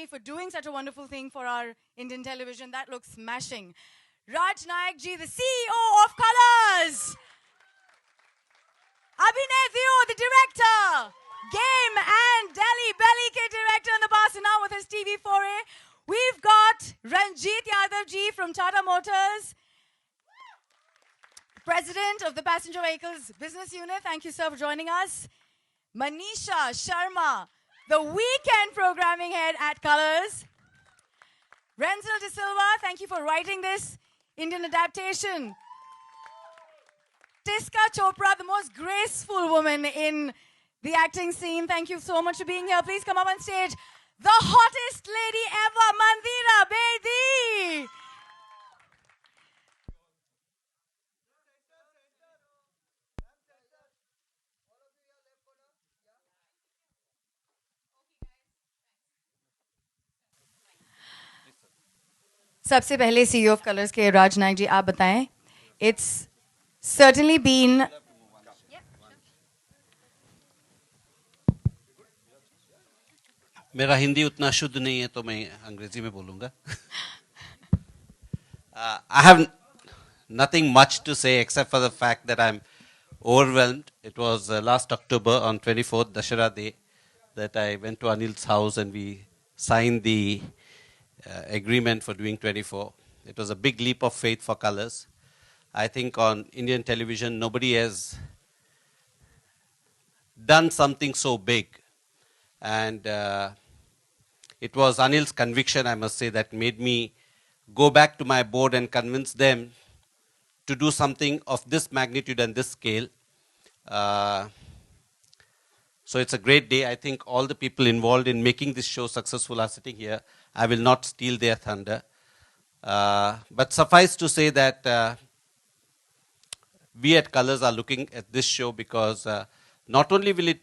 ji for doing such a wonderful thing for our Indian television. That looks smashing. Raj Nayak ji, the CEO of Colors. Abhinay Dio, the director. Game and Delhi Belly ke director in the past and now with his TV foray. We've got Ranjit Yadav ji from Tata Motors, President of the Passenger Vehicles Business Unit. Thank you, sir, for joining us. Manisha Sharma, the weekend programming head at Colors. Renzel De Silva, thank you for writing this Indian adaptation. Tiska Chopra, the most graceful woman in the acting scene. Thank you so much for being here. Please come up on stage. The hottest lady ever, Mandira Bedi. सबसे पहले CEO of Colors के राज नायक जी आप बताएं. It's certainly been मेरा हिंदी उतना शुद्ध नहीं है तो मैं अंग्रेजी में बोलूँगा. I have nothing much to say except for the fact that I'm overwhelmed. It was last October on 24th, Dashera Day, that I went to Anil's house and we signed the agreement for doing 24. It was a big leap of faith for Colors. I think on Indian television, nobody has done something so big. And it was Anil's conviction, I must say, that made me go back to my board and convince them to do something of this magnitude and this scale. So it's a great day. I think all the people involved in making this show successful are sitting here. I will not steal their thunder. But suffice to say that we at Colors are looking at this show because not only will it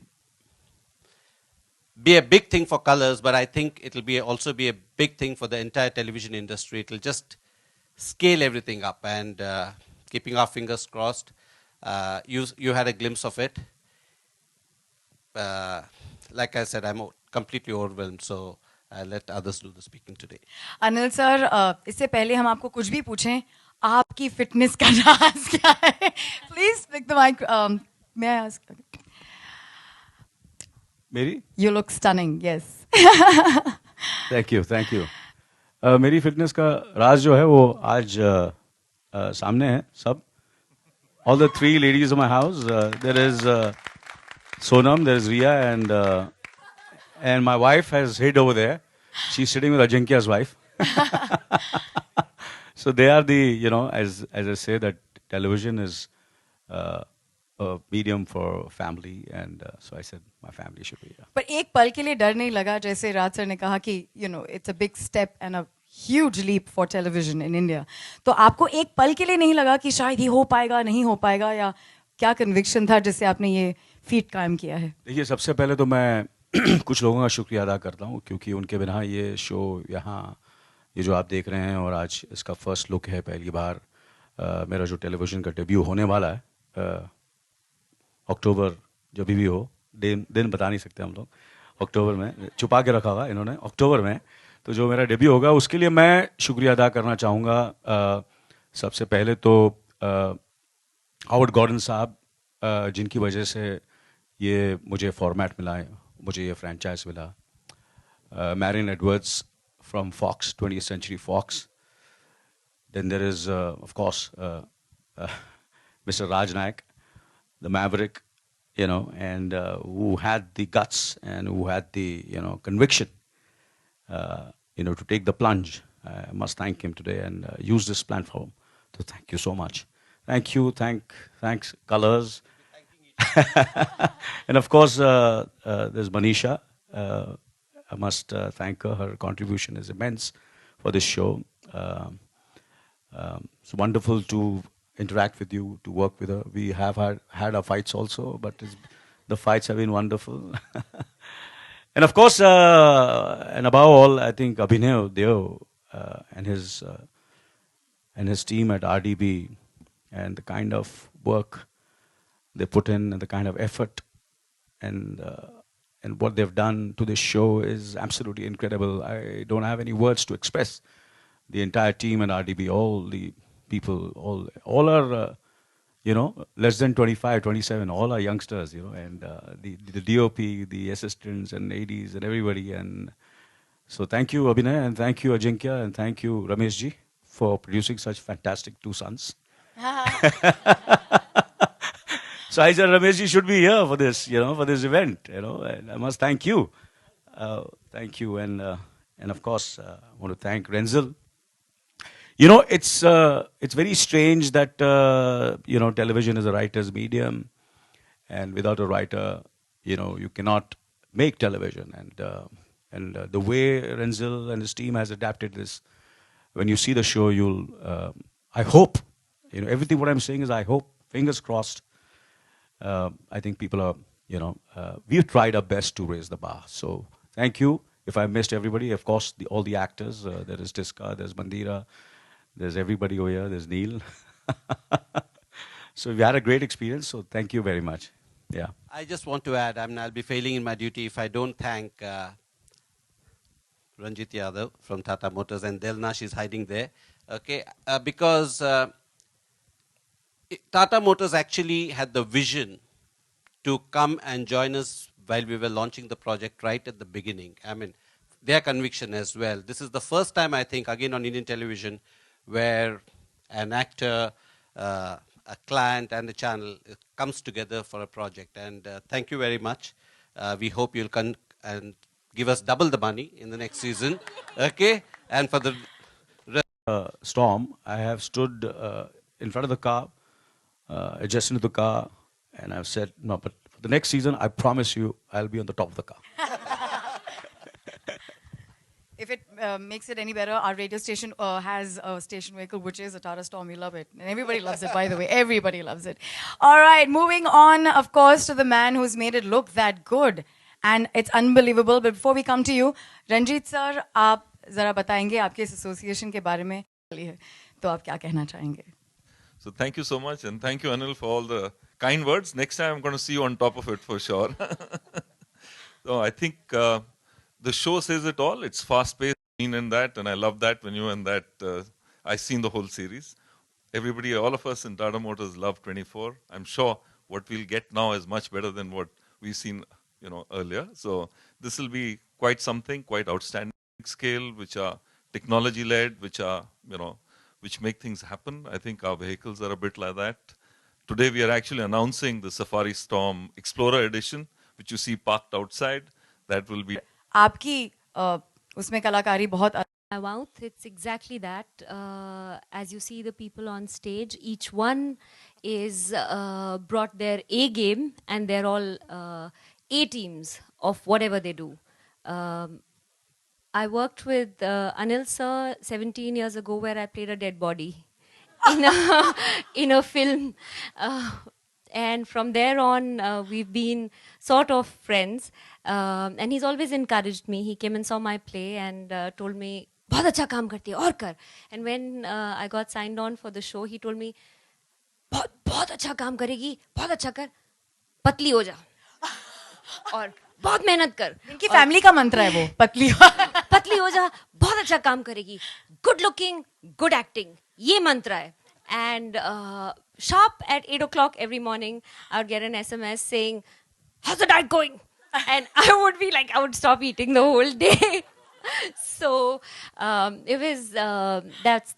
be a big thing for Colors, but I think it will also be a big thing for the entire television industry. It will just scale everything up, and keeping our fingers crossed. You had a glimpse of it. Like I said, I'm completely overwhelmed, so I'll let others do the speaking today. Anil sir, इससे पहले हम आपको कुछ भी पूछें, आपकी fitness का राज क्या है? Please pick the mic. May I ask? मेरी? You look stunning. Yes. Thank you. मेरी फिटनेस का राज जो है वो आज सामने है सब. All the three ladies of my house. There is Sonam, there is Riya, and my wife has hid over there. She's sitting with Ajinkya's wife. So they are the, as I say, that television is a medium for family, and so I said my family should be here. पर एक पल के लिए डर नहीं लगा जैसे राज sir ने कहा कि it's a big step and a huge leap for television in India. तो आपको एक पल के लिए नहीं लगा कि शायद ये हो पाएगा नहीं हो पाएगा, या क्या कन्विक्शन था जिससे आपने ये फीट कायम किया है? देखिए, सबसे पहले तो मैं कुछ लोगों का शुक्रिया अदा करता हूँ क्योंकि उनके बिना ये शो यहाँ ये जो आप देख रहे हैं और आज इसका फर्स्ट लुक है, पहली बार मेरा जो टेलीविज़न का डेब्यू होने वाला है अक्टूबर, जब भी हो, दिन बता नहीं सकते हम लोग, अक्टूबर में छुपा के रखा हुआ इन्होंने, अक्टूबर में तो जो मेरा डेब्यू होगा उसके लिए मैं शुक्रिया अदा करना चाहूँगा. सबसे पहले तो हावर्ड गॉर्डन साहब, जिनकी वजह से ये मुझे फॉर्मेट मिला है, मुझे ये फ्रेंचाइज मिला. Marin Edwards from Fox, 20th Century Fox. Then there is, of course, Mr. Raj Nayak, the Maverick, and who had the guts and who had the, conviction, to take the plunge. I must thank him today and use this platform to thank you so much. Thank you, thanks Colors. And of course, there's Manisha. I must thank her. Her contribution is immense for this show. It's wonderful to interact with you, to work with her. We have had our fights also, but the fights have been wonderful. And of course, and above all, I think Abhinay Deo and his team at RDB, and the kind of work they put in and the kind of effort and and what they've done to this show is absolutely incredible. I don't have any words to express the entire team and RDB, all the people, all are, less than 25, 27, all are youngsters, and the DOP, the assistants and ADs and everybody. And so thank you, Abhinay, and thank you, Ajinkya, and thank you, Rameshji, for producing such fantastic two sons. So I said, Rameshji should be here for this, for this event, and I must thank you. Thank you, and of course, I want to thank Renzel. It's very strange that, television is a writer's medium, and without a writer, you cannot make television. And the way Renzel and his team has adapted this, when you see the show, I hope, everything what I'm saying is I hope, fingers crossed. I think people are, we've tried our best to raise the bar. So thank you. If I missed everybody, of course, all the actors, there is Tiska, there's Mandira, there's everybody over here, there's Neil. So we had a great experience, so thank you very much. Yeah. I just want to add, I'll be failing in my duty if I don't thank Ranjit Yadav from Tata Motors, and Delna, she's hiding there. Okay, because Tata Motors actually had the vision to come and join us while we were launching the project right at the beginning. I mean, their conviction as well. This is the first time, I think, again on Indian television, where an actor, a client and a channel comes together for a project. And thank you very much. We hope you'll come and give us double the money in the next season. Okay? And for the storm, I have stood in front of the car, adjusting to the car, and I've said, no, but for the next season, I promise you, I'll be on the top of the car. If it makes it any better, our radio station has a station vehicle, which is a Tata Storm. We love it. And everybody loves it, by the way. Everybody loves it. All right, moving on, of course, to the man who's made it look that good. And it's unbelievable. But before we come to you, Ranjit sir, आप जरा बताएंगे आपके इस association के बारे में तो आप क्या कहना चाहेंगे? So thank you so much, and thank you, Anil, for all the kind words. Next time I'm going to see you on top of it for sure. So I think the show says it all. It's fast-paced, and that, and I love that when you and that. I've seen the whole series. Everybody, all of us in Tata Motors love 24. I'm sure what we'll get now is much better than what we've seen, earlier. So this will be quite something, quite outstanding scale, which are technology-led, which are, which make things happen. I think our vehicles are a bit like that. Today we are actually announcing the Safari Storm Explorer Edition, which you see parked outside. That will be. आपकी उसमें कलाकारी बहुत. My mouth, it's exactly that. As you see the people on stage, each one is brought their A game, and they're all A teams of whatever they do. I worked with Anil sir 17 years ago, where I played a dead body in a film. And from there on, we've been sort of friends. And he's always encouraged me. He came and saw my play and told me, बहुत अच्छा काम करती है और कर. And when I got signed on for the show, he told me, बहुत अच्छा काम करेगी, बहुत अच्छा कर, पतली हो जा और बहुत मेहनत कर. इनकी फैमिली का मंत्र है वो, पतली पतली हो जा, बहुत अच्छा काम करेगी, good looking, good acting, ये मंत्र है. And sharp at 8 o'clock every morning, I would get an SMS saying, how's the diet going? And I would be like, I would stop eating the whole day. So it was, that's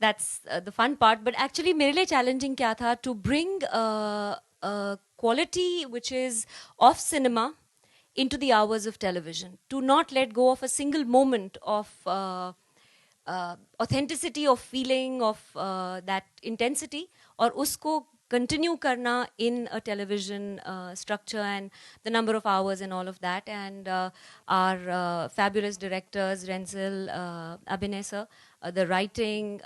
the fun part. But actually, मेरे लिए challenging क्या था, to bring a quality which is of cinema into the hours of television. To not let go of a single moment of authenticity, of feeling, of that intensity, और उसको continue karna in a television structure and the number of hours and all of that. And our fabulous directors, Renzel, Abhinay sir, the writing,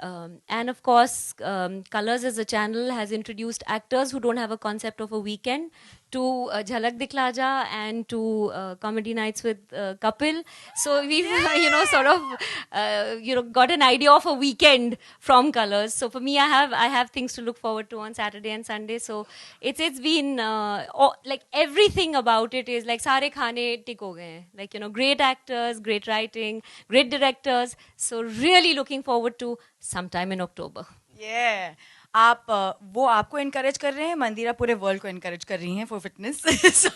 and of course, Colors as a channel has introduced actors who don't have a concept of a weekend. to Jhalak Dikhla Ja and to Comedy Nights with Kapil. So we've, sort of, got an idea of a weekend from Colors. So for me, I have things to look forward to on Saturday and Sunday. So it's been like everything about it is like sare khane tik ho gaye hain. Like, great actors, great writing, great directors. So really looking forward to sometime in October. Yeah. आप वो आपको encourage कर रहे हैं, मंदिरा पूरे world को encourage कर रही हैं for fitness. So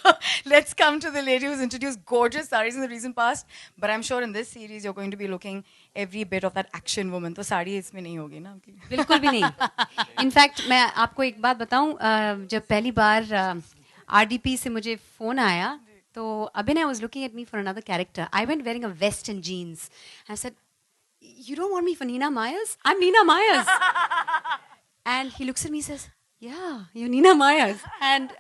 let's come to the lady who's introduced gorgeous sarees in the recent past. But I'm sure in this series you're going to be looking every bit of that action woman. तो साड़ी इसमें नहीं होगी ना आपकी? बिल्कुल भी नहीं. In fact मैं आपको एक बात बताऊं, जब पहली बार RDP से मुझे फोन आया तो अभिनय was looking at me for another character. I went wearing a vest and jeans. I said, "You don't want me for Nina Myers? I'm Nina Myers." And he looks at me and says, "Yeah, you're Nina Myers." And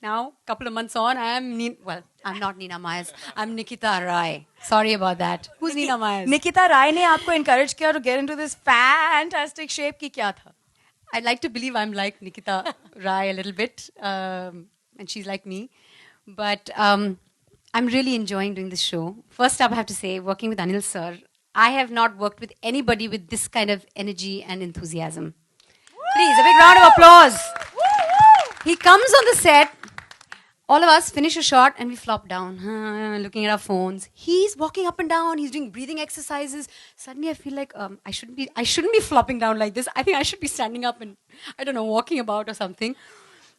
now, a couple of months on, I'm not Nina Myers. I'm Nikita Rai. Sorry about that. Who's Nina Myers? Nikita Rai ने आपको encourage किया to get into this fantastic shape की क्या था? I'd like to believe I'm like Nikita Rai a little bit, and she's like me. But I'm really enjoying doing this show. First up, I have to say, working with Anil sir, I have not worked with anybody with this kind of energy and enthusiasm. Please, a big round of applause. He comes on the set, all of us finish a shot and we flop down, looking at our phones. He's walking up and down, he's doing breathing exercises. Suddenly I feel like I shouldn't be flopping down like this. I think I should be standing up and, I don't know, walking about or something.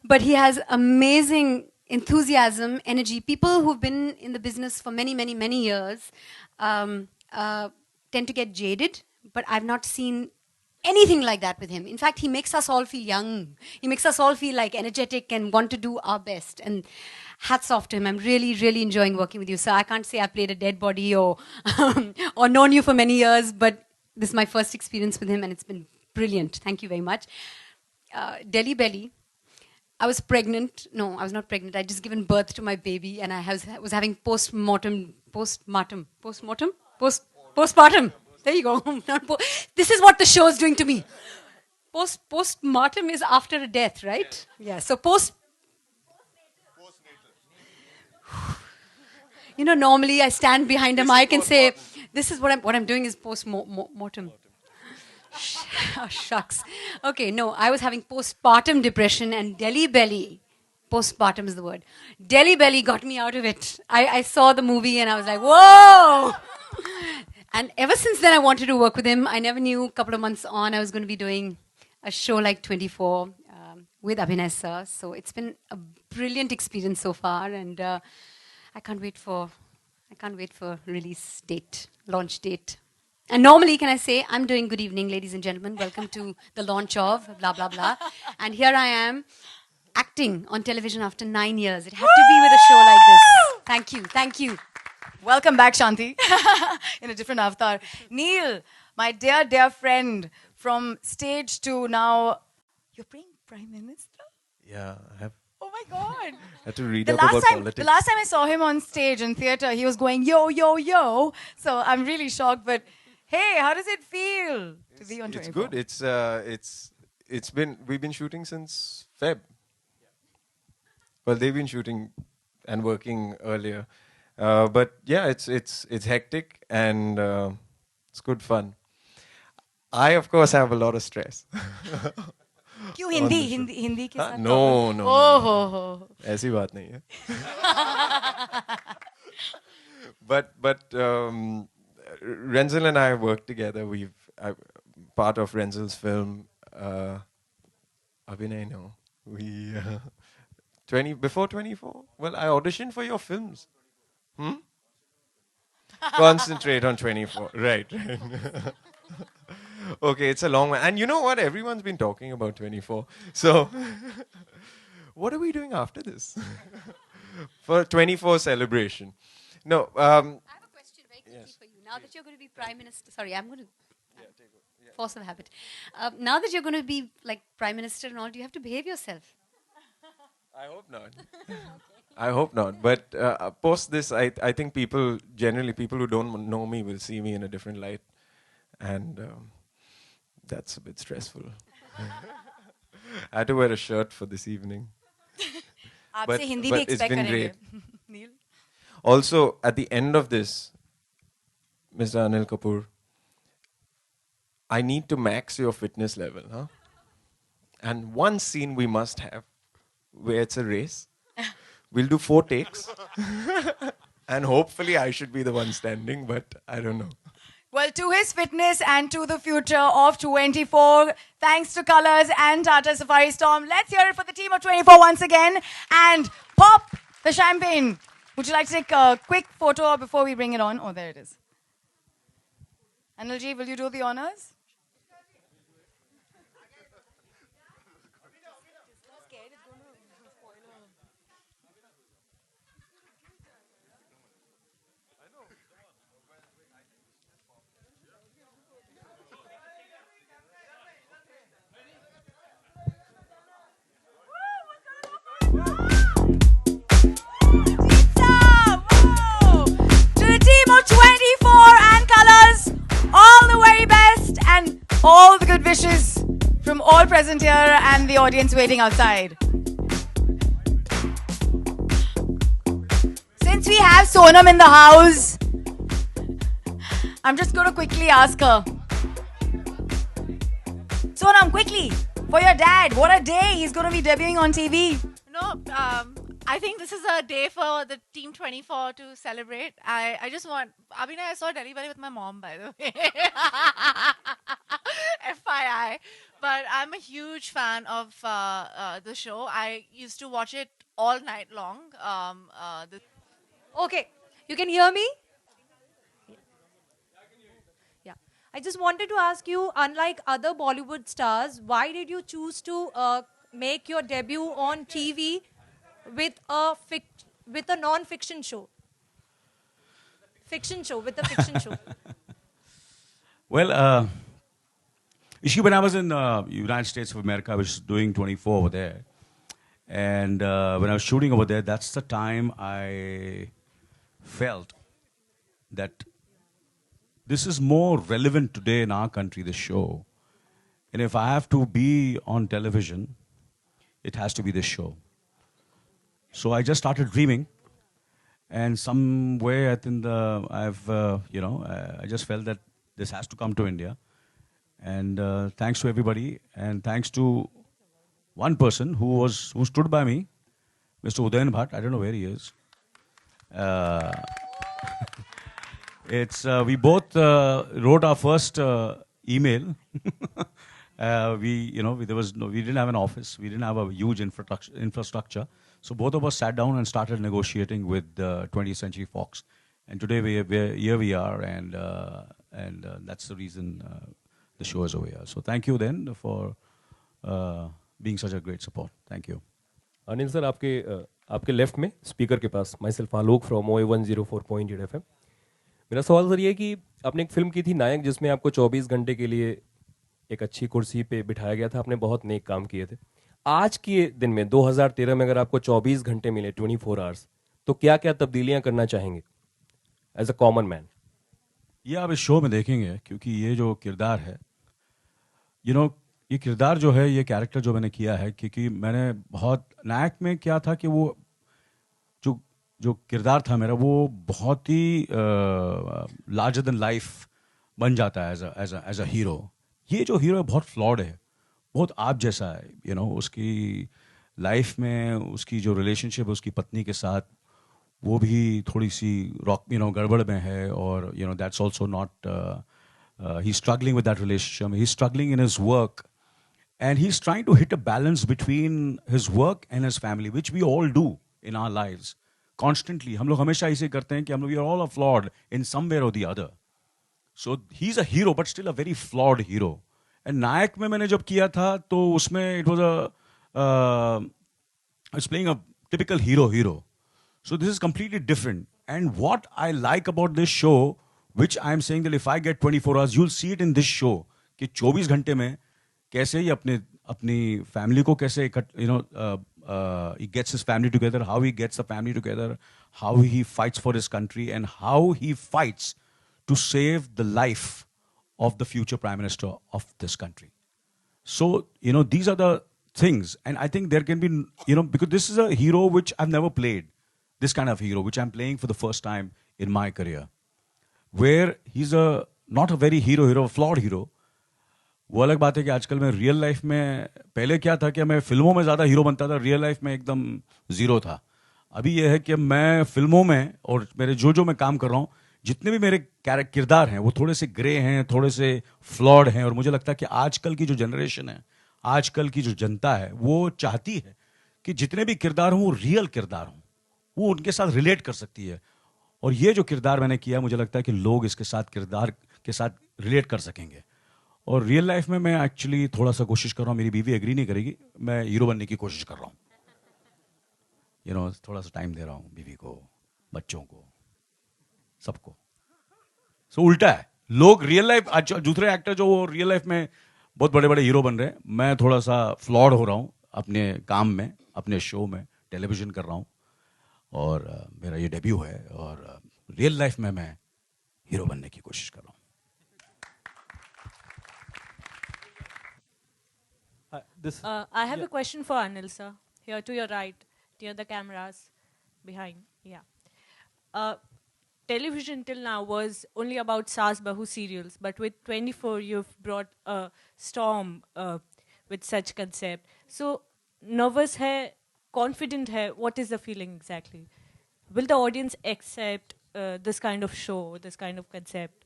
But he has amazing enthusiasm, energy. People who've been in the business for many, many, many years tend to get jaded, but I've not seen anything like that with him. In fact, he makes us all feel young. He makes us all feel like energetic and want to do our best. And hats off to him. I'm really, really enjoying working with you. So I can't say I played a dead body or or known you for many years, but this is my first experience with him and it's been brilliant. Thank you very much. Delhi Belly. I was pregnant. No, I was not pregnant. I'd just given birth to my baby and I was having postpartum. There you go. This is what the show is doing to me. Postpartum is after a death, right? Yeah. So normally I stand behind a mic and say, "This is what I'm doing is post-mortem." Oh, shucks. Okay, no, I was having postpartum depression and Delhi Belly. Postpartum is the word. Delhi Belly got me out of it. I saw the movie and I was like, whoa! And ever since then, I wanted to work with him. I never knew a couple of months on I was going to be doing a show like 24 with Abhinay sir. So it's been a brilliant experience so far, and I can't wait for launch date. And normally, can I say, I'm doing good evening, ladies and gentlemen. Welcome to the launch of blah, blah, blah. And here I am acting on television after 9 years. It had to be with a show like this. Thank you. Welcome back, Shanti, in a different avatar. Neil, my dear, dear friend, from stage to now, you're playing Prime Minister? Yeah, I have. Oh my God. Had to read up about politics. The last time I saw him on stage in theatre, he was going, yo, yo, yo. So I'm really shocked, but hey, how does it feel to be on 24? It's good. We've been shooting since Feb. Well, they've been shooting and working earlier. But yeah, it's hectic and it's good fun. I, of course, have a lot of stress. क्यों हिंदी के साथ? No. Oh. ऐसी बात नहीं है. But Renzel and I worked together. Part of Renzel's film. Abhinay, no. Before 24. Well, I auditioned for your films. Concentrate on 24. Right. Okay, it's a long one. And you know what? Everyone's been talking about 24. So, what are we doing after this? For 24 celebration. No. I have a question very quickly for you. Now that you're going to be Prime Minister, sorry, I'm going to force of habit. Now that you're going to be like Prime Minister and all, do you have to behave yourself? I hope not. I hope not. But post this, I think people who don't know me will see me in a different light. And that's a bit stressful. I had to wear a shirt for this evening. आपसे हिंदी भी it's expect been करेंगे. great. Neil? Also, at the end of this, Mr. Anil Kapoor, I need to max your fitness level, huh? And one scene we must have, where it's a race. We'll do 4 takes. And hopefully I should be the one standing, but I don't know. Well, to his fitness and to the future of 24, thanks to Colors and Tata Safari Storm. Let's hear it for the team of 24 once again. And pop the champagne. Would you like to take a quick photo before we bring it on? Oh, there it is. Anilji, will you do the honors? To the team of 24 and Colors, all the very best and all the good wishes from all present here and the audience waiting outside. Since we have Sonam in the house, I'm just going to quickly ask her. Sonam, quickly, for your dad, what a day. He's going to be debuting on TV. No, I think this is a day for the Team 24 to celebrate. I just want... Abhinay, I saw Delhi Belly with my mom, by the way. FYI. But I'm a huge fan of the show. I used to watch it all night long. Okay, you can hear me? Yeah. I just wanted to ask you, unlike other Bollywood stars, why did you choose to make your debut on TV with a non-fiction show? With a fiction show. Well, when I was in United States of America, I was doing 24 over there. And when I was shooting over there, that's the time I felt that this is more relevant today in our country, this show. And if I have to be on television, it has to be this show. So I just started dreaming. And somewhere I think I just felt that this has to come to India. And thanks to everybody, and thanks to one person who stood by me, Mr. Udayan Bhatt. I don't know where he is. We both wrote our first email. We didn't have an office. We didn't have a huge infrastructure. So both of us sat down and started negotiating with 20th Century Fox. And today here we are, and that's the reason the show is over here. So thank you then for being such a great support. Thank you. Anil sir, आपके left में speaker के पास myself Alok from OA 104.8 FM. मेरा सवाल sir ये है कि आपने एक फिल्म की थी नायक, जिसमें आपको 24 घंटे के लिए एक अच्छी कुर्सी पे बिठाया गया था. आपने बहुत नेक काम किए थे. आज के दिन में 2013 में अगर आपको 24 घंटे मिले, 24 आवर्स, तो क्या क्या तब्दीलियां करना चाहेंगे एज अ कॉमन मैन? ये आप इस शो में देखेंगे, क्योंकि ये जो किरदार है, ये किरदार जो है, ये कैरेक्टर जो मैंने किया है, क्योंकि मैंने बहुत नायक में क्या था कि वो जो किरदार था मेरा, वो बहुत ही लार्जर देन लाइफ बन जाता है एज अ हीरो. ये जो हीरो है बहुत फ्लॉड है, बहुत आप जैसा है. उसकी लाइफ में उसकी जो रिलेशनशिप है उसकी पत्नी के साथ, वो भी थोड़ी सी गड़बड़ में है. और that's also not, he is struggling with that relationship. He is struggling in his work, and he's trying to hit a balance between his work and his family, which we all do in our lives constantly. हम लोग हमेशा ऐसे करते हैं कि हम लोग, we are all flawed in some way or the other. So he's a hero, but still a very flawed hero. And नायक में मैंने जब किया था, तो उसमें it was I was playing a typical hero. So this is completely different. And what I like about this show, which I'm saying that if I get 24 hours, you'll see it in this show, कि 24 घंटे में कैसे ही अपनी family को कैसे he gets his family together, how he gets the family together, how he fights for his country, and how he fights to save the life of the future Prime Minister of this country. So, these are the things, and I think there can be, because this is a hero which I've never played, this kind of hero which I'm playing for the first time in my career, where he's not a very hero, a flawed hero. वो अलग बात है कि आजकल मैं real life में, पहले क्या था कि मैं फिल्मों में ज़्यादा हीरो बनता था, रियल लाइफ में एकदम ज़ीरो था. अभी ये है कि मैं फिल्मों में और मेरे जो मैं काम कर रहा हूँ, जितने भी मेरे किरदार हैं वो थोड़े से ग्रे हैं, थोड़े से फ्लॉड हैं, और मुझे लगता है कि आजकल की जो जनरेशन है, आजकल की जो जनता है, वो चाहती है कि जितने भी किरदार हों वो रियल किरदार हों, वो उनके साथ रिलेट कर सकती है. और ये जो किरदार मैंने किया, मुझे लगता है कि लोग इसके साथ किरदार के साथ रिलेट कर सकेंगे. और रियल लाइफ में मैं एक्चुअली थोड़ा सा कोशिश कर रहा हूँ, मेरी बीवी एग्री नहीं करेगी, मैं हीरो बनने की कोशिश कर रहा हूँ. थोड़ा सा टाइम दे रहा हूँ बीवी को, बच्चों को, सबको. सो उल्टा है, लोग रियल लाइफ, दूसरे एक्टर जो रियल लाइफ में बहुत बड़े बड़े हीरो बन रहे हैं, मैं थोड़ा सा फ्लॉड हो रहा हूँ अपने काम में, अपने शो में, टेलीविजन कर रहा हूँ, और मेरा ये डेब्यू है, और रियल लाइफ में मैं हीरो बनने की कोशिश कर रहा हूँ. I have a question for Anil, sir. Here to your right, near the cameras, behind. Yeah. Television till now was only about Saas Bahu serials, but with 24, you've brought a storm with such concept. So, nervous hai, confident hai, what is the feeling exactly? Will the audience accept this kind of show, this kind of concept?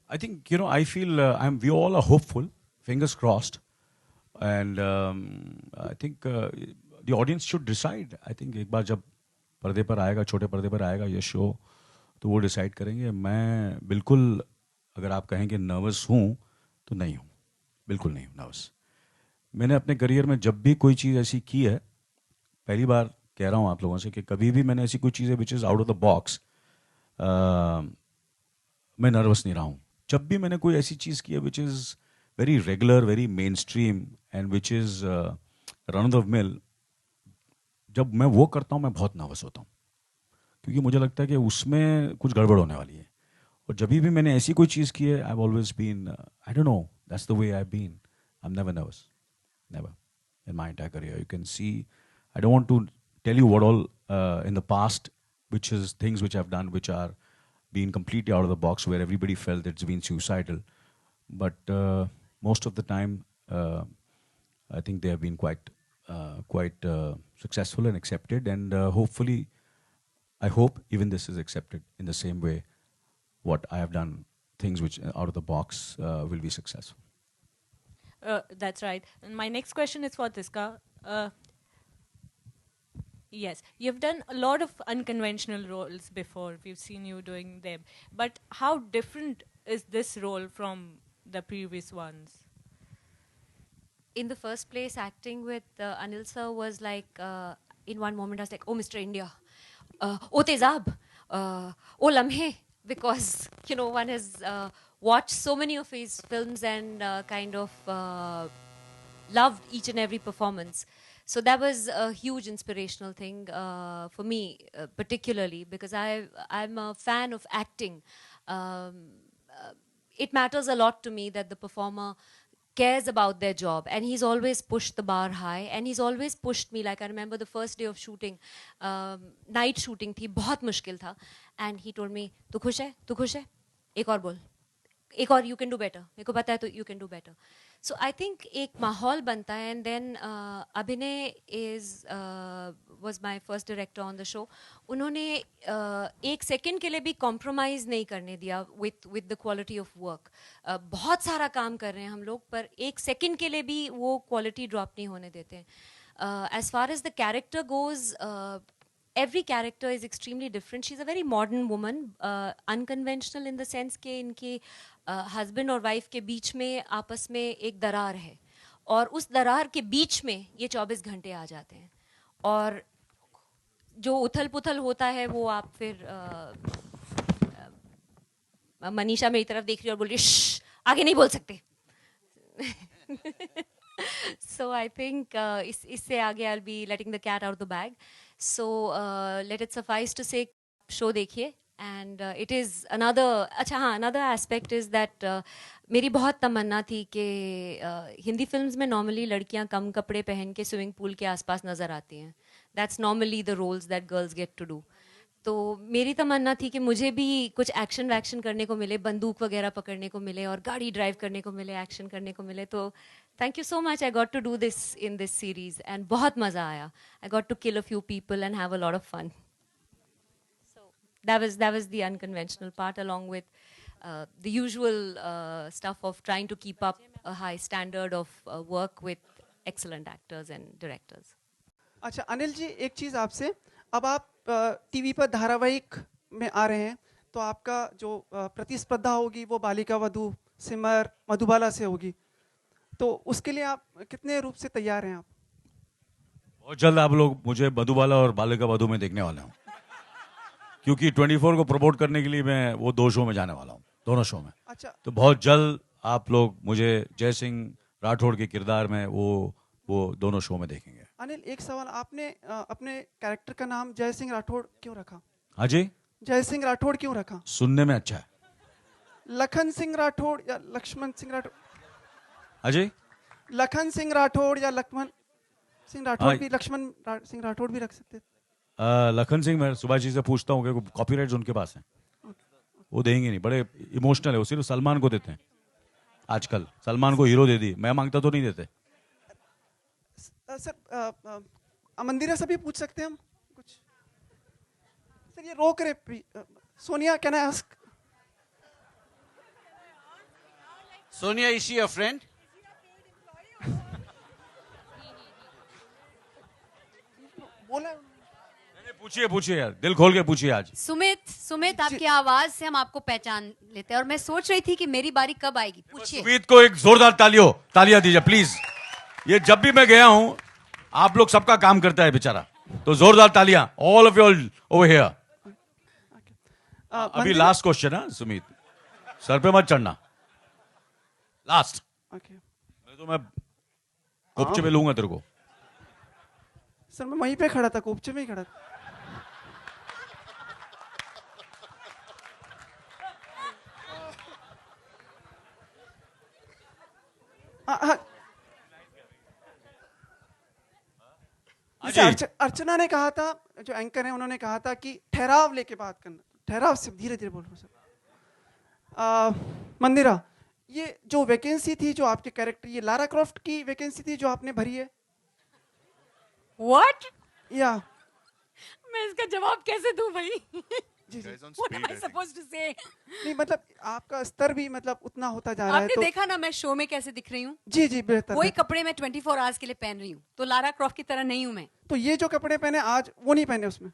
I think, I feel we all are hopeful, fingers crossed. And I think the audience should decide. I think एक बार जब पर्दे पर आएगा, छोटे पर्दे पर आएगा ये शो, तो वो डिसाइड करेंगे. मैं बिल्कुल, अगर आप कहें कि नर्वस हूँ, तो नहीं हूँ, बिल्कुल नहीं हूँ नर्वस. मैंने अपने करियर में जब भी कोई चीज़ ऐसी की है, पहली बार कह रहा हूँ आप लोगों से कि कभी भी मैंने ऐसी कोई चीज़ है which is out of the box, मैं नर्वस नहीं रहा हूँ. जब भी मैंने कोई ऐसी चीज़ की है which is very regular, very mainstream, and which is run of the mill, जब मैं वो करता हूँ मैं बहुत नर्वस होता हूँ, क्योंकि मुझे लगता है कि उसमें कुछ गड़बड़ होने वाली है. और जब भी मैंने ऐसी कोई चीज़ की है, I've always been, I don't know, that's the way I've been. I'm never nervous, never, in my entire career. You can see, I don't want to tell you what all in the past, which is things which I've done which are being completely out of the box, where everybody felt it's been suicidal. But most of the time, I think they have been quite successful and accepted, and hopefully, I hope even this is accepted in the same way. What I have done, things which out of the box will be successful. That's right. And my next question is for Tiska. Yes, you've done a lot of unconventional roles before. We've seen you doing them. But how different is this role from the previous ones? In the first place, acting with Anil sir was like, in one moment I was like, oh, Mr. India, oh, Tezab, oh, Lamhe, because, one has watched so many of his films and kind of loved each and every performance. So that was a huge inspirational thing for me, particularly, because I'm a fan of acting. It matters a lot to me that the performer cares about their job, and he's always pushed the bar high, and he's always pushed me. Like I remember the first day of shooting, night shooting thi, bahut mushkil tha, and he told me, "Tu khush hai? Tu khush hai? Ek aur bol. Ek aur, you can do better. Meko pata hai to you can do better." So I think ek mahal banta hai, and then Abhinay was my first director on the show. उन्होंने एक second के लिए भी compromise नहीं करने दिया with the quality of work. बहुत सारा काम कर रहे हैं हम लोग, पर एक सेकंड के लिए भी वो quality drop नहीं होने देते हैं. As far as the character goes, every character is extremely different. She's a very modern woman, unconventional in the sense कि इनके husband और wife के बीच में आपस में एक दरार है, और उस दरार के बीच में ये 24 घंटे आ जाते हैं, और जो उथल पुथल होता है वो आप फिर मनीषा मेरी तरफ देख रही है और बोल रही है आगे नहीं बोल सकते. So I think इससे आगे I'll be letting the cat out of the bag. So let it suffice to say, show देखिए, And it is another, अच्छा हाँ, another aspect is that मेरी बहुत तमन्ना थी कि हिंदी फिल्म्स में नॉर्मली लड़कियां कम कपड़े पहन के स्विमिंग पूल के आसपास नज़र आती हैं. That's normally the roles that girls get to do. तो मेरी तमन्ना थी कि मुझे भी कुछ एक्शन वैक्शन करने को मिले, बंदूक वगैरह पकड़ने को मिले और गाड़ी ड्राइव करने को मिले, एक्शन करने को मिले. तो thank you so much, I got to do this in this series and बहुत मज़ा आया. I got to kill a few people and have a lot of fun. That was the unconventional part, along with the usual stuff of trying to keep up a high standard of work with excellent actors and directors. अच्छा अनिल जी, एक चीज़ आपसे, अब आप TV पर धारावाहिक में आ रहे हैं तो आपका जो प्रतिस्पर्धा होगी वो बालिका वधू, सिमर, मधुबाला से होगी, तो उसके लिए आप कितने रूप से तैयार हैं आप? बहुत जल्द आप लोग मुझे मधुबाला और बालिका वधू में देखने वाले हूँ, क्योंकि 24 को प्रमोट करने के लिए मैं वो 2 शो में जाने वाला हूँ, दोनों शो में. अच्छा, तो बहुत जल्द आप लोग मुझे जयसिंह राठौड़ के किरदार में वो दोनों शो में देखेंगे. अनिल, एक सवाल, आपने अपने कैरेक्टर का नाम जयसिंह राठौड़ क्यों रखा? हाँ जी, जयसिंह राठौड़ क्यों रखा? सुनने में अच्छा है. लखन सिंह राठौड़ या लक्ष्मण सिंह राठौड़? हाँ जी, लखन सिंह राठौड़ या लक्ष्मण सिंह राठौड़ भी, लक्ष्मण सिंह राठौड़ भी रख सकते. लखन सिंह, मैं सुभाष जी से पूछता हूँ कि कॉपीराइट्स उनके पास हैं, वो देंगे नहीं, बड़े इमोशनल है, वो सिर्फ सलमान को देते हैं आजकल. सलमान को हीरो दे दी, मैं मांगता तो नहीं देते. सर, मंदिरा से भी पूछ सकते हैं हम कुछ? सर ये रोक रहे. Sonia, can I ask? Sonia, is she your friend? बोला. पूछिए यार, दिल खोल के पूछिए. आज सुमित आपकी आवाज से हम आपको पहचान लेते हैं और मैं सोच रही थी कि मेरी बारी कब आएगी. पूछिए. सुमित को एक जोरदार तालियां दीजिए प्लीज. ये जब भी मैं गया हूं आप लोग सबका काम करता है बेचारा, तो जोरदार तालियां, all of you over here. अभी लास्ट क्वेश्चन है सुमित, सर पे मत चढ़ना. लास्ट. तो मैं कोपचे में लूंगा तेरे को. सर मैं वहीं पे खड़ा था, कोपचे में ही खड़ा था. अर्चना ने कहा था, जो एंकर है उन्होंने कहा था कि ठहराव लेके बात करना. ठहराव से धीरे धीरे बोलो सर. मंदिरा, ये जो वैकेंसी थी, जो आपके कैरेक्टर, ये लारा क्रॉफ्ट की वैकेंसी थी जो आपने भरी है? What? या मैं इसका जवाब कैसे दूं भाई? जी जी. What am I supposed to say? नहीं मतलब आपका स्तर भी मतलब उतना होता जा रहा है. आपने तो देखा ना मैं शो में कैसे दिख रही हूँ? जी जी, बेहतर. वही कपड़े मैं 24 आवर्स के लिए पहन रही हूँ, तो लारा क्रॉफ्ट की तरह नहीं हूँ मैं. तो ये जो कपड़े पहने आज, वो नहीं पहने उसमें?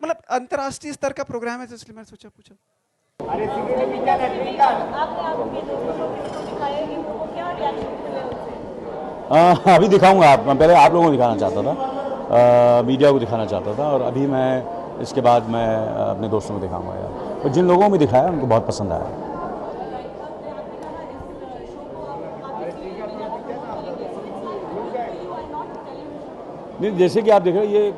मतलब अंतर्राष्ट्रीय स्तर का प्रोग्राम है, तो इसलिए मैंने सोचा पूछा. अभी दिखाऊंगा. आप, मैं पहले आप लोगों को दिखाना चाहता था, मीडिया को दिखाना चाहता था, और अभी मैं इसके बाद मैं अपने दोस्तों को दिखाऊंगा यार. और जिन लोगों को भी दिखाया उनको बहुत पसंद आया. नहीं, जैसे कि आप देख रहे हैं, ये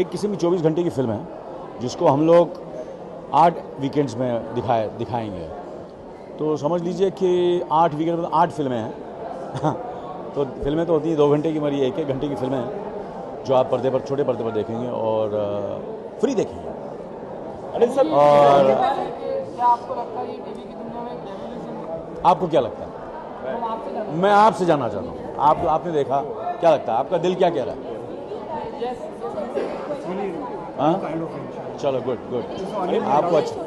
एक किस्म की 24 घंटे की फिल्म है जिसको हम लोग 8 वीकेंड्स में दिखाएंगे. तो समझ लीजिए कि 8 वीकेंड में 8 फिल्में हैं. तो फिल्में तो होती हैं 2 घंटे की, मरी 1-1 घंटे की फिल्में हैं जो आप पर्दे पर, छोटे पर्दे पर देखेंगे और फ्री देखेंगे. और आपको क्या लगता है? मैं आपसे जानना चाहता हूँ, आपने देखा, क्या लगता है, आपका दिल क्या कह रहा है? हाँ, चलो गुड. आपको अच्छा.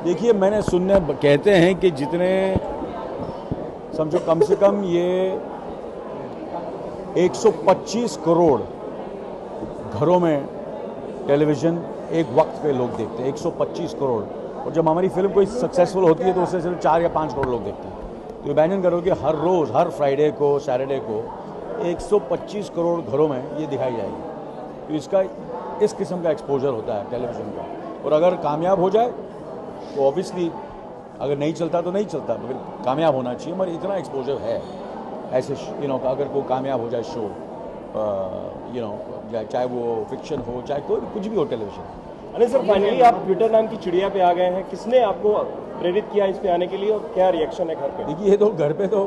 देखिए, मैंने सुनने कहते हैं कि जितने समझो कम से कम ये 125 करोड़ घरों में टेलीविज़न एक वक्त पे लोग देखते हैं. 125 करोड़. और जब हमारी फिल्म कोई सक्सेसफुल होती है तो उससे सिर्फ 4 या 5 करोड़ लोग देखते हैं. तो इमेजिन करो कि हर रोज़, हर फ्राइडे को, सैटरडे को 125 करोड़ घरों में ये दिखाई जाएगी. तो इसका इस किस्म का एक्सपोजर होता है टेलीविज़न का. और अगर कामयाब हो जाए तो ऑब्वियसली, अगर नहीं चलता तो नहीं चलता, मगर कामयाब होना चाहिए. मगर इतना एक्सपोजर है ऐसे, अगर कोई कामयाब हो जाए शो, यू नो, चाहे वो फिक्शन हो, चाहे कोई कुछ भी हो टेलीविजन। अनिल सर, फाइनली आप ट्विटर नाम की चिड़िया पे आ गए हैं। किसने आपको प्रेरित किया इस पे आने के लिए और क्या रिएक्शन है घर पे? देखिए, ये तो घर पे तो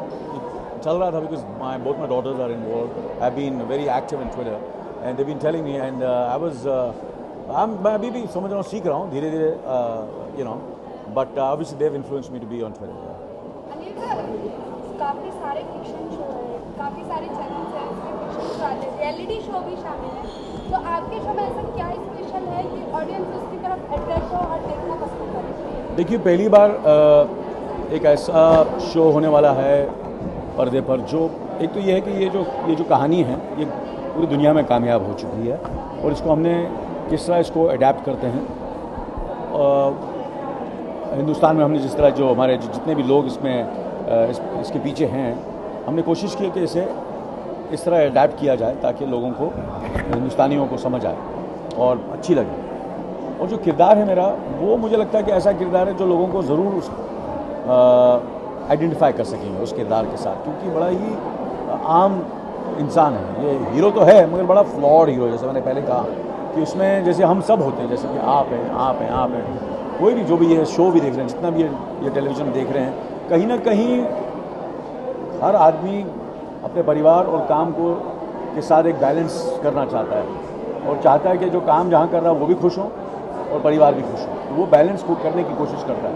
चल रहा था, because both my daughters are involve, have been very active in Twitter and they been telling me and I was मैं अभी भी समझ रहा हूँ, सीख रहा हूँ धीरे धीरे, you know, but obviously they have influenced me to be on Twitter. काफ़ी सारे फिक्शन शो है, काफ़ी सारे चैनल्स हैं इसमें फिक्शन शो आते हैं, रियलिटी शो भी शामिल है। तो आपके शो में ऐसा क्या स्पेशल है कि ऑडियंस उसकी तरफ अट्रैक्ट हो और देखना पसंद करे? देखिए, पहली बार एक ऐसा शो होने वाला है पर्दे पर, जो एक तो ये है कि ये जो कहानी है ये पूरी दुनिया में कामयाब हो चुकी है, और इसको हमने किस तरह इसको अडेप्ट करते हैं। हिंदुस्तान में हमने जिस तरह जो हमारे जितने भी लोग इसमें इसके पीछे हैं, हमने कोशिश की कि इसे इस तरह अडेप्ट किया जाए ताकि लोगों को, हिंदुस्तानियों को समझ आए और अच्छी लगे। और जो किरदार है मेरा, वो मुझे लगता है कि ऐसा किरदार है जो लोगों को ज़रूर आइडेंटिफाई कर सकेंगे उस किरदार के साथ, क्योंकि बड़ा ही आम इंसान है। ये हीरो तो है मगर बड़ा फ्लॉड हीरो, जैसे मैंने पहले कहा कि उसमें जैसे हम सब होते हैं, जैसे कि आप हैं, कोई भी जो भी ये शो भी देख रहे हैं, जितना भी ये टेलीविज़न देख रहे हैं, कहीं ना कहीं हर आदमी अपने परिवार और काम को के साथ एक बैलेंस करना चाहता है, और चाहता है कि जो काम जहाँ कर रहा है वो भी खुश हो और परिवार भी खुश हो। तो वो बैलेंस को करने की कोशिश करता है,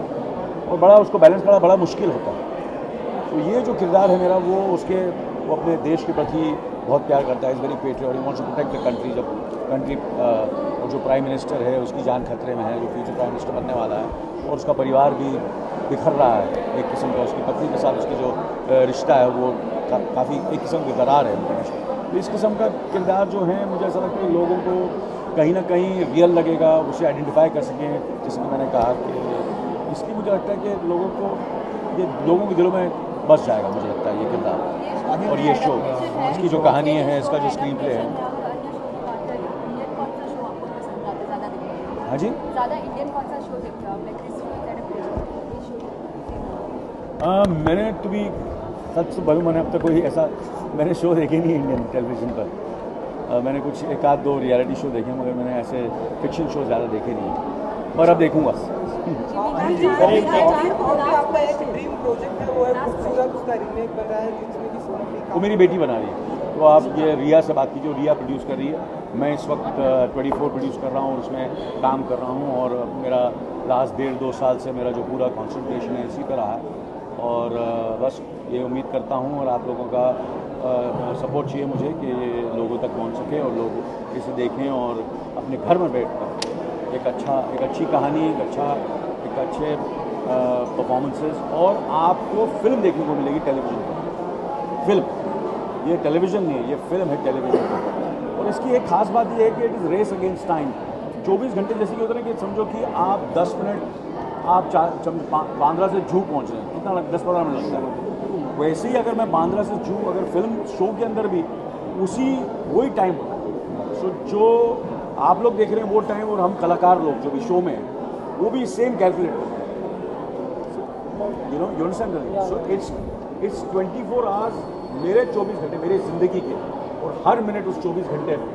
और बड़ा उसको बैलेंस करना बड़ा मुश्किल होता है। तो ये जो किरदार है मेरा, वो अपने देश के प्रति बहुत प्यार करता है, is very patriot, he wants to protect the country. जब कंट्री और जो प्राइम मिनिस्टर है उसकी जान खतरे में है, जो फ्यूचर प्राइम मिनिस्टर बनने वाला है, और उसका परिवार भी बिखर रहा है एक किस्म का, उसकी पत्नी के साथ उसकी जो रिश्ता है वो काफ़ी एक किस्म की दरार है उनके रिश्ते। तो इस किस्म का किरदार जो है, मुझे ऐसा लगता है कि लोगों को कहीं ना कहीं रियल लगेगा, उसे आइडेंटिफाई कर सकें। जैसे कि मैंने कहा कि इसकी मुझे लगता है कि ये लोगों के दिलों में बस जाएगा, मुझे लगता है ये किरदार और ये शो, इसकी जो कहानी है, इसका जो स्क्रीन प्ले है। हाँ जी, ज़्यादा इंडियन कौन सा शो देखते हो आप? मैंने तो भी सच बोलूं, मैंने अब तक कोई ऐसा मैंने शो देखे नहीं इंडियन टेलीविज़न पर। मैंने कुछ एक आध दो रियलिटी शो देखे, मगर मैंने ऐसे फिक्शन शो ज़्यादा देखे नहीं हैं, पर अब देखूँगा। वो मेरी बेटी बना रही है, तो आप ये रिया से बात कीजिए, रिया प्रोड्यूस कर रही है। मैं इस वक्त 24 प्रोड्यूस कर रहा हूँ और उसमें काम कर रहा हूँ, और मेरा लास्ट 1.5-2 साल से मेरा जो पूरा कंसंट्रेशन है इसी पर रहा है। और बस ये उम्मीद करता हूँ, और आप लोगों का सपोर्ट चाहिए मुझे कि ये लोगों तक पहुँच सके और लोग इसे देखें, और अपने घर में बैठकर एक अच्छी कहानी, एक अच्छे परफॉर्मेंसेस, और आपको फिल्म देखने को मिलेगी टेलीविज़न पर। फिल्म, ये टेलीविज़न नहीं है, ये फिल्म है टेलीविज़न पर। और इसकी एक खास बात ये है कि it is race against time. 24 घंटे जैसे कि होता है कि समझो कि आप 10 मिनट आप बांद्रा से जू पहुँच रहे हैं, कितना 10-15 मिनट लगता है। वैसे ही अगर मैं बांद्रा से जू, अगर फिल्म शो के अंदर भी वही टाइम, सो जो आप लोग देख रहे हैं वो टाइम, और हम कलाकार लोग जो भी शो में हैं वो भी सेम कैलकुलेट करते हैं। You understand? So it's 24 hours, मेरे 24 घंटे मेरी ज़िंदगी के, और हर मिनट उस 24 घंटे में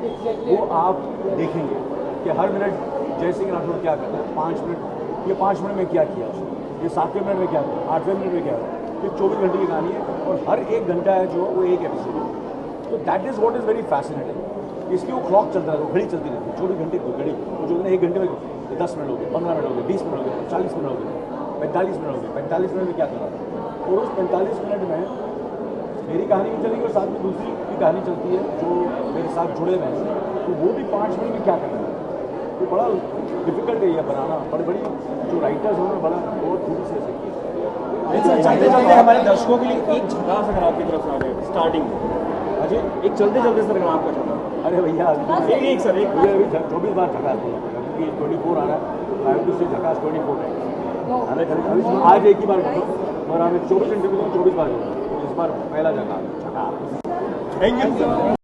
वो आप देखेंगे कि हर मिनट जयसिंह राठौड़ क्या करता है, 5 मिनट, ये 5 मिनट में क्या किया उसने, ये 7वें मिनट में क्या किया, 8वें मिनट में क्या किया। ये 24 घंटे की कहानी है, और हर 1 घंटा है जो वो एक एपिसोड है। तो that is what is very fascinating. इसकी वो क्लॉक चलता है, वो घड़ी चलती रहती है, 24 घंटे की घड़ी। वो जो 1 घंटे में 10 मिनट हो गए, 15 मिनट हो गए, 20 मिनट हो गए, 40 मिनट हो गए, 45 मिनट हो गए। 45 मिनट में क्या कर रहा था, और उस 45 मिनट में मेरी कहानी भी चलेगी और साथ में दूसरी की कहानी चलती है जो मेरे साथ जुड़े हुए हैं, तो वो भी 5 मिनट में क्या करना है। तो बड़ा डिफिकल्ट है ये बनाना, बड़ी जो राइटर्स हैं उन्होंने बड़ा बहुत खूबी से ऐसे किया। चलते चलते हमारे दर्शकों के लिए एक झकास अगर आपकी तरफ से आ जाए स्टार्टिंग में, अजय एक चलते चलते सर आपका झकास। अरे भैया एक सर, एक भैया अभी 24 बार झकास बोला, क्योंकि 24 आ रहा है, आई हैव टू से झकास 24 टाइम्स। आज एक ही बार बोला, और हमें 24 घंटे में 24 बार बोला, इस बार पहला झकास। Thank you.